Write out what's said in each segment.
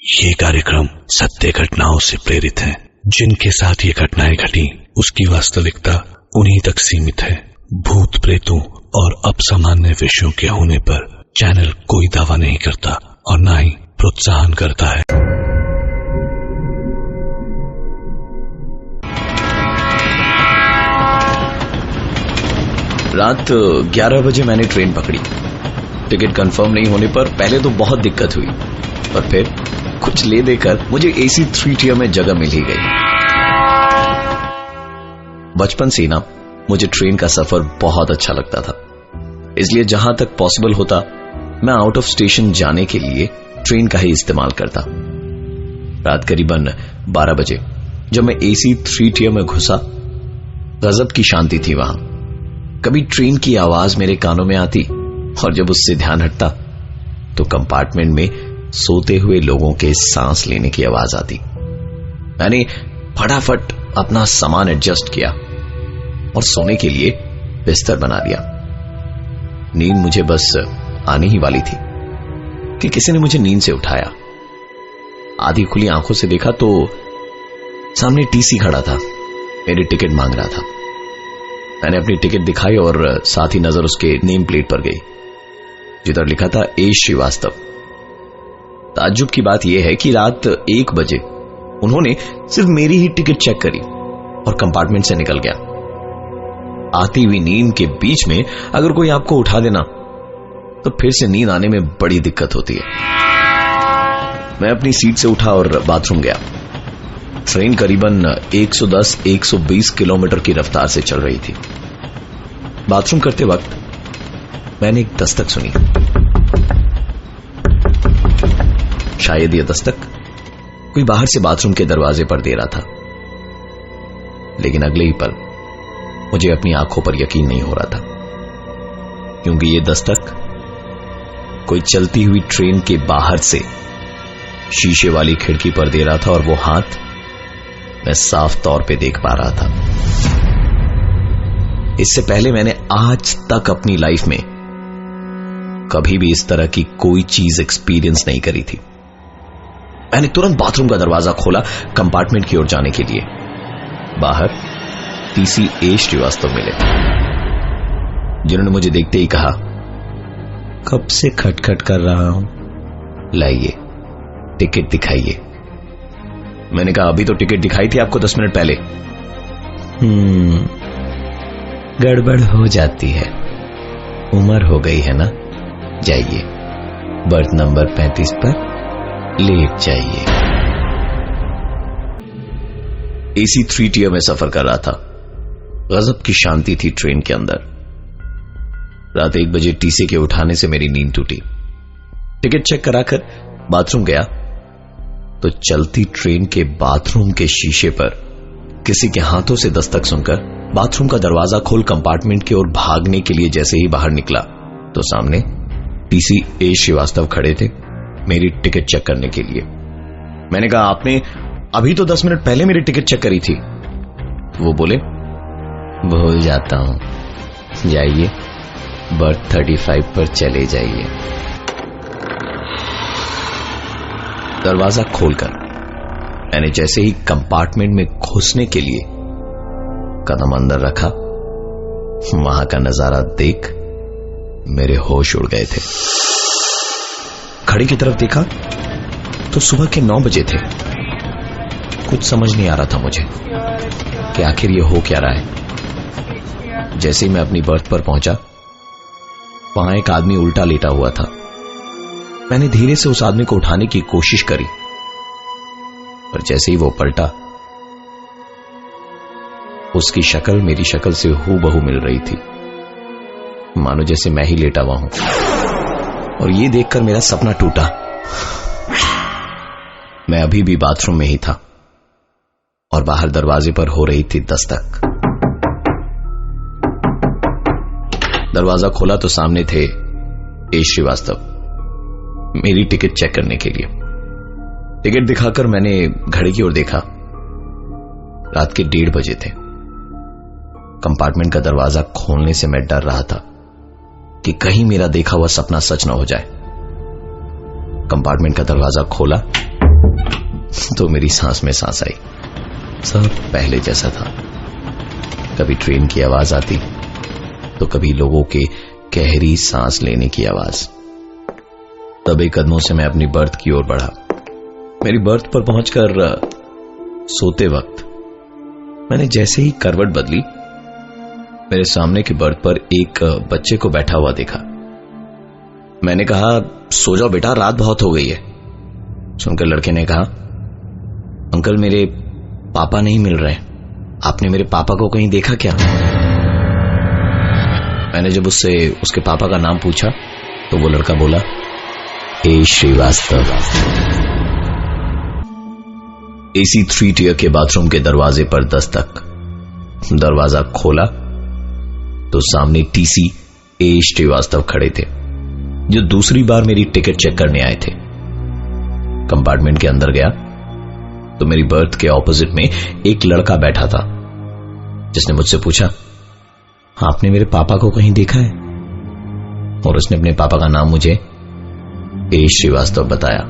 ये कार्यक्रम सत्य घटनाओं से प्रेरित है। जिनके साथ ये घटनाएं घटी उसकी वास्तविकता उन्हीं तक सीमित है। भूत प्रेतों और असामान्य विषयों के होने पर चैनल कोई दावा नहीं करता और न ही प्रोत्साहन करता है। रात 11 बजे मैंने ट्रेन पकड़ी। टिकट कंफर्म नहीं होने पर पहले तो बहुत दिक्कत हुई, पर फिर कुछ ले देकर मुझे AC 3 tier में जगह मिल ही गई। बचपन से ना मुझे ट्रेन का सफर बहुत अच्छा लगता था, इसलिए जहां तक पॉसिबल होता मैं आउट ऑफ स्टेशन जाने के लिए ट्रेन का ही इस्तेमाल करता। रात करीबन 12 बजे जब मैं AC 3 tier में घुसा, गजब की शांति थी वहां। कभी ट्रेन की आवाज मेरे कानों में आती और जब उससे ध्यान हटता तो कंपार्टमेंट में सोते हुए लोगों के सांस लेने की आवाज आती। मैंने फटाफट अपना सामान एडजस्ट किया और सोने के लिए बिस्तर बना लिया। नींद मुझे बस आने ही वाली थी कि किसी ने मुझे नींद से उठाया। आधी खुली आंखों से देखा तो सामने TC खड़ा था, मेरी टिकट मांग रहा था। मैंने अपनी टिकट दिखाई और साथ ही नजर उसके नेम प्लेट पर गई जिधर लिखा था A श्रीवास्तव। ताज्जुब की बात यह है कि रात 1 बजे उन्होंने सिर्फ मेरी ही टिकट चेक करी और कंपार्टमेंट से निकल गया। आती हुई नींद के बीच में अगर कोई आपको उठा देना तो फिर से नींद आने में बड़ी दिक्कत होती है। मैं अपनी सीट से उठा और बाथरूम गया। ट्रेन करीबन 110-120 किलोमीटर की रफ्तार से चल रही थी। बाथरूम करते वक्त मैंने एक दस्तक सुनी। शायद यह दस्तक कोई बाहर से बाथरूम के दरवाजे पर दे रहा था, लेकिन अगले ही पल मुझे अपनी आंखों पर यकीन नहीं हो रहा था, क्योंकि यह दस्तक कोई चलती हुई ट्रेन के बाहर से शीशे वाली खिड़की पर दे रहा था और वो हाथ मैं साफ तौर पे देख पा रहा था। इससे पहले मैंने आज तक अपनी लाइफ में कभी भी इस तरह की कोई चीज एक्सपीरियंस नहीं करी थी। मैंने तुरंत बाथरूम का दरवाजा खोला कंपार्टमेंट की ओर जाने के लिए। बाहर TC A श्रीवास्तव मिले, जिन्होंने मुझे देखते ही कहा, कब से खटखट कर रहा हूं, लाइए टिकट दिखाइए। मैंने कहा, अभी तो टिकट दिखाई थी आपको 10 मिनट पहले। गड़बड़ हो जाती है, उम्र हो गई है ना, जाइए बर्थ नंबर 35 पर लेट जाइए। AC 3 tier में सफर कर रहा था। गजब की शांति थी ट्रेन के अंदर। रात 1 बजे TC के उठाने से मेरी नींद टूटी। टिकट चेक कराकर बाथरूम गया तो चलती ट्रेन के बाथरूम के शीशे पर किसी के हाथों से दस्तक सुनकर बाथरूम का दरवाजा खोल कंपार्टमेंट की ओर भागने के लिए जैसे ही बाहर निकला तो सामने TC A श्रीवास्तव खड़े थे मेरी टिकट चेक करने के लिए। मैंने कहा, आपने अभी तो 10 मिनट पहले मेरी टिकट चेक करी थी। वो बोले, भूल जाता हूं, जाइए बर्थ 35 पर चले जाइए। दरवाजा खोलकर मैंने जैसे ही कंपार्टमेंट में घुसने के लिए कदम अंदर रखा, वहां का नजारा देख मेरे होश उड़ गए थे। घड़ी की तरफ देखा तो सुबह के 9 बजे थे। कुछ समझ नहीं आ रहा था मुझे कि आखिर ये हो क्या रहा है। जैसे ही मैं अपनी बर्थ पर पहुंचा, वहां एक आदमी उल्टा लेटा हुआ था। मैंने धीरे से उस आदमी को उठाने की कोशिश करी, पर जैसे ही वो पलटा, उसकी शक्ल मेरी शक्ल से हूबहू मिल रही थी, मानो जैसे मैं ही लेटा हुआ हूं। और ये देखकर मेरा सपना टूटा। मैं अभी भी बाथरूम में ही था और बाहर दरवाजे पर हो रही थी दस्तक। दरवाजा खोला तो सामने थे A श्रीवास्तव मेरी टिकट चेक करने के लिए। टिकट दिखाकर मैंने घड़ी की ओर देखा। रात के 1:30 बजे थे। कंपार्टमेंट का दरवाजा खोलने से मैं डर रहा था कि कहीं मेरा देखा हुआ सपना सच न हो जाए। कंपार्टमेंट का दरवाजा खोला तो मेरी सांस में सांस आई। सब पहले जैसा था। कभी ट्रेन की आवाज आती तो कभी लोगों के गहरी सांस लेने की आवाज। दबे कदमों से मैं अपनी बर्थ की ओर बढ़ा। मेरी बर्थ पर पहुंचकर सोते वक्त मैंने जैसे ही करवट बदली, मेरे सामने की बर्थ पर एक बच्चे को बैठा हुआ देखा। मैंने कहा, सो जाओ बेटा, रात बहुत हो गई है। सुनकर लड़के ने कहा, अंकल मेरे पापा नहीं मिल रहे, आपने मेरे पापा को कहीं देखा क्या? मैंने जब उससे उसके पापा का नाम पूछा तो वो लड़का बोला, ए श्रीवास्तव। एसी 3 टियर के बाथरूम के दरवाजे पर दस्तक। दरवाजा खोला तो सामने टीसी ए श्रीवास्तव खड़े थे, जो दूसरी बार मेरी टिकट चेक करने आए थे। कंपार्टमेंट के अंदर गया तो मेरी बर्थ के ऑपोजिट में एक लड़का बैठा था, जिसने मुझसे पूछा, आपने मेरे पापा को कहीं देखा है? और उसने अपने पापा का नाम मुझे ए श्रीवास्तव बताया।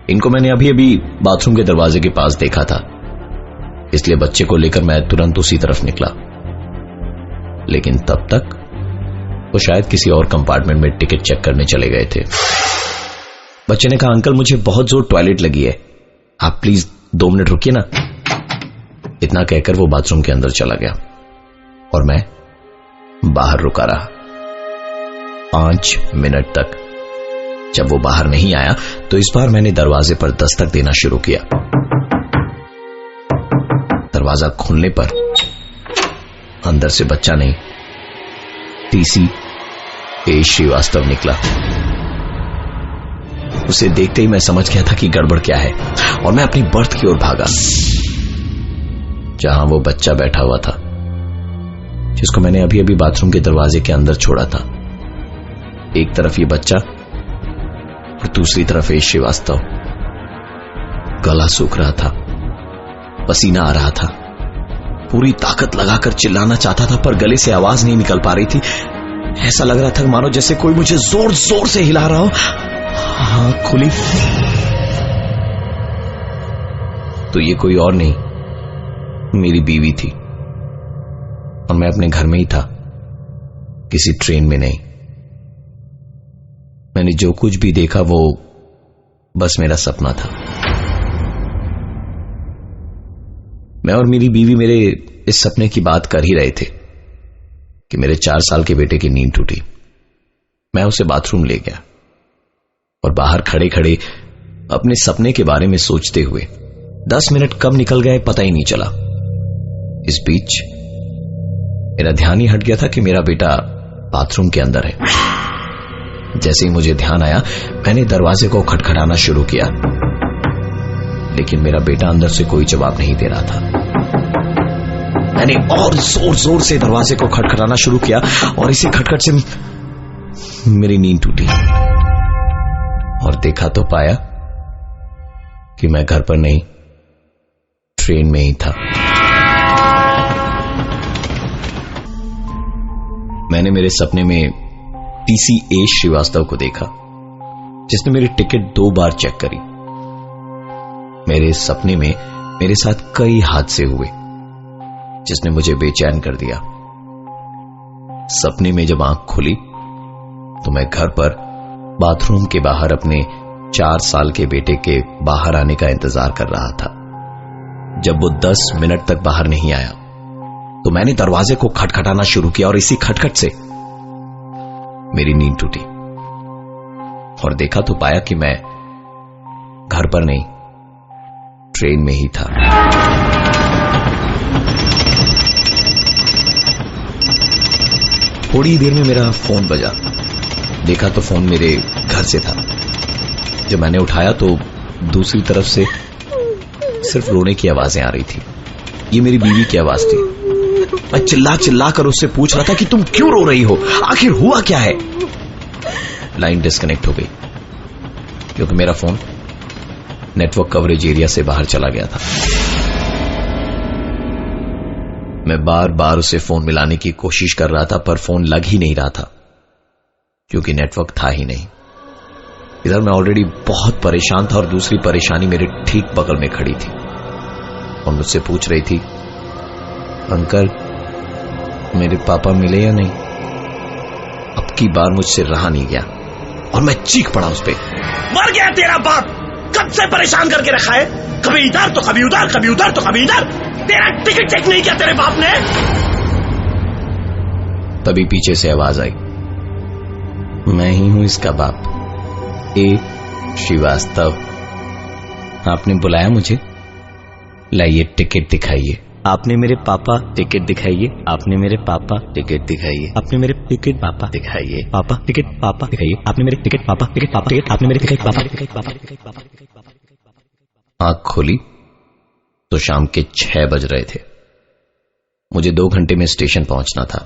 इनको मैंने अभी अभी बाथरूम के दरवाजे के पास देखा था, इसलिए बच्चे को लेकर मैं तुरंत उसी तरफ निकला। लेकिन तब तक वो शायद किसी और कंपार्टमेंट में टिकट चेक करने चले गए थे। बच्चे ने कहा, अंकल मुझे बहुत जोर टॉयलेट लगी है, आप प्लीज 2 मिनट रुकिए ना। इतना कहकर वो बाथरूम के अंदर चला गया और मैं बाहर रुका रहा 5 मिनट तक। जब वो बाहर नहीं आया तो इस बार मैंने दरवाजे पर दस्तक देना शुरू किया। दरवाजा खुलने पर अंदर से बच्चा नहीं, टीसी ए श्रीवास्तव निकला। उसे देखते ही मैं समझ गया था कि गड़बड़ क्या है और मैं अपनी बर्थ की ओर भागा, जहां वो बच्चा बैठा हुआ था, जिसको मैंने अभी अभी बाथरूम के दरवाजे के अंदर छोड़ा था। एक तरफ ये बच्चा और दूसरी तरफ ए श्रीवास्तव। गला सूख रहा था, पसीना आ रहा था, पूरी ताकत लगाकर चिल्लाना चाहता था पर गले से आवाज नहीं निकल पा रही थी। ऐसा लग रहा था मानो जैसे कोई मुझे जोर जोर से हिला रहा हो। आंख खुली तो ये कोई और नहीं, मेरी बीवी थी और मैं अपने घर में ही था, किसी ट्रेन में नहीं। मैंने जो कुछ भी देखा वो बस मेरा सपना था। मैं और मेरी बीवी मेरे इस सपने की बात कर ही रहे थे कि मेरे 4 साल के बेटे की नींद टूटी। मैं उसे बाथरूम ले गया और बाहर खड़े खड़े अपने सपने के बारे में सोचते हुए 10 मिनट कब निकल गए पता ही नहीं चला। इस बीच मेरा ध्यान ही हट गया था कि मेरा बेटा बाथरूम के अंदर है। जैसे ही मुझे ध्यान आया मैंने दरवाजे को खटखटाना शुरू किया, लेकिन मेरा बेटा अंदर से कोई जवाब नहीं दे रहा था। मैंने और जोर जोर से दरवाजे को खटखटाना शुरू किया और इसी खटखट से मेरी नींद टूटी और देखा तो पाया कि मैं घर पर नहीं, ट्रेन में ही था। मैंने मेरे सपने में टीसी ए श्रीवास्तव को देखा, जिसने मेरी टिकट 2 बार चेक करी। मेरे सपने में मेरे साथ कई हादसे हुए, जिसने मुझे बेचैन कर दिया। सपने में जब आंख खुली तो मैं घर पर बाथरूम के बाहर अपने 4 साल के बेटे के बाहर आने का इंतजार कर रहा था। जब वो 10 मिनट तक बाहर नहीं आया तो मैंने दरवाजे को खटखटाना शुरू किया और इसी खटखट से मेरी नींद टूटी और देखा तो पाया कि मैं घर पर नहीं, ट्रेन में ही था। थोड़ी देर में मेरा फोन बजा। देखा तो फोन मेरे घर से था। जब मैंने उठाया तो दूसरी तरफ से सिर्फ रोने की आवाजें आ रही थी। ये मेरी बीवी की आवाज थी। मैं चिल्ला चिल्ला कर उससे पूछ रहा था कि तुम क्यों रो रही हो, आखिर हुआ क्या है। लाइन डिस्कनेक्ट हो गई क्योंकि मेरा फोन नेटवर्क कवरेज एरिया से बाहर चला गया था। मैं बार बार उसे फोन मिलाने की कोशिश कर रहा था पर फोन लग ही नहीं रहा था क्योंकि नेटवर्क था ही नहीं। इधर मैं ऑलरेडी बहुत परेशान था और दूसरी परेशानी मेरे ठीक बगल में खड़ी थी और मुझसे पूछ रही थी, अंकल मेरे पापा मिले या नहीं। अब की बार मुझसे रहा नहीं गया और मैं चीख पड़ा उस पे, मर गया तेरा बाप, कब से परेशान करके रखा है, कभी इधर तो कभी उधर, कभी उधर तो कभी इधर, तेरा टिकट चेक नहीं किया तेरे बाप ने। तभी पीछे से आवाज आई, मैं ही हूं इसका बाप, ए श्रीवास्तव। आपने बुलाया मुझे, लाइए टिकट दिखाइए। आपने मेरे पापा टिकट दिखाइए, आपने मेरे पापा टिकट दिखाइए, आपने मेरे टिकट पापा दिखाइए, पापा टिकट पापा दिखाइए, आपने मेरे टिकट पापा टिकट पापा टिकट, आपने मेरे टिकट पापा टिकट पापा टिकट पापा। आंख खोली तो शाम के 6 बज रहे थे। मुझे 2 घंटे में स्टेशन पहुंचना था।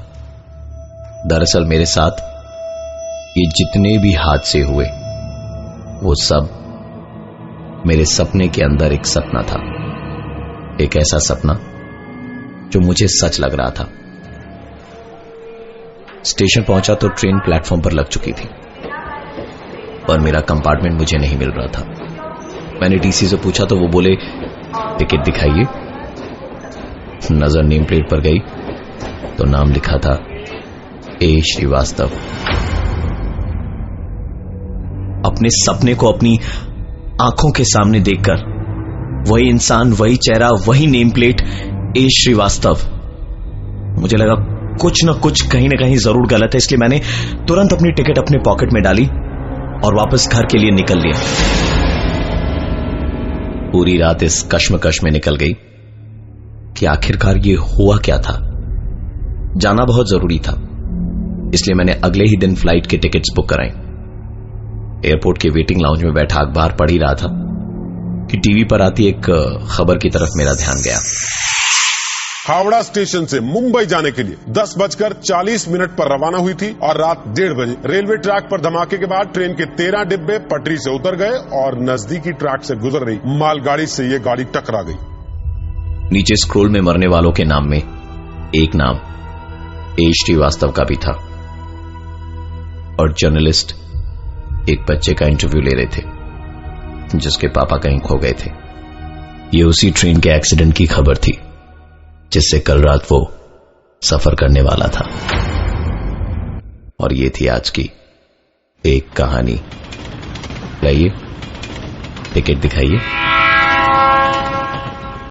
दरअसल मेरे साथ ये जितने भी हादसे हुए वो सब मेरे सपने के अंदर एक सपना था, एक ऐसा सपना जो मुझे सच लग रहा था। स्टेशन पहुंचा तो ट्रेन प्लेटफॉर्म पर लग चुकी थी पर मेरा कंपार्टमेंट मुझे नहीं मिल रहा था। मैंने टीसी से पूछा तो वो बोले टिकट दिखाइए। नजर नेम प्लेट पर गई तो नाम लिखा था ए श्रीवास्तव। अपने सपने को अपनी आंखों के सामने देखकर वही इंसान, वही चेहरा, वही नेम प्लेट, ए श्रीवास्तव। मुझे लगा कुछ न कुछ कहीं ना कहीं जरूर गलत है, इसलिए मैंने तुरंत अपनी टिकट अपने पॉकेट में डाली और वापस घर के लिए निकल लिया। पूरी रात इस कश्मकश में निकल गई कि आखिरकार ये हुआ क्या था। जाना बहुत जरूरी था, इसलिए मैंने अगले ही दिन फ्लाइट के टिकट्स बुक कराई। एयरपोर्ट के वेटिंग लाउंज में बैठा अखबार पढ़ ही रहा था कि टीवी पर आती एक खबर की तरफ मेरा ध्यान गया। हावड़ा स्टेशन से मुंबई जाने के लिए 10:40 पर रवाना हुई थी और रात 1:30 बजे रेलवे ट्रैक पर धमाके के बाद ट्रेन के 13 डिब्बे पटरी से उतर गए और नजदीकी ट्रैक से गुजर रही मालगाड़ी से ये गाड़ी टकरा गई। नीचे स्क्रोल में मरने वालों के नाम में एक नाम ए श्रीवास्तव का भी था और जर्नलिस्ट एक बच्चे का इंटरव्यू ले रहे थे जिसके पापा कहीं खो गए थे। ये उसी ट्रेन के एक्सीडेंट की खबर थी जिससे कल रात वो सफर करने वाला था। और ये थी आज की एक कहानी। लाइए टिकट दिखाइए।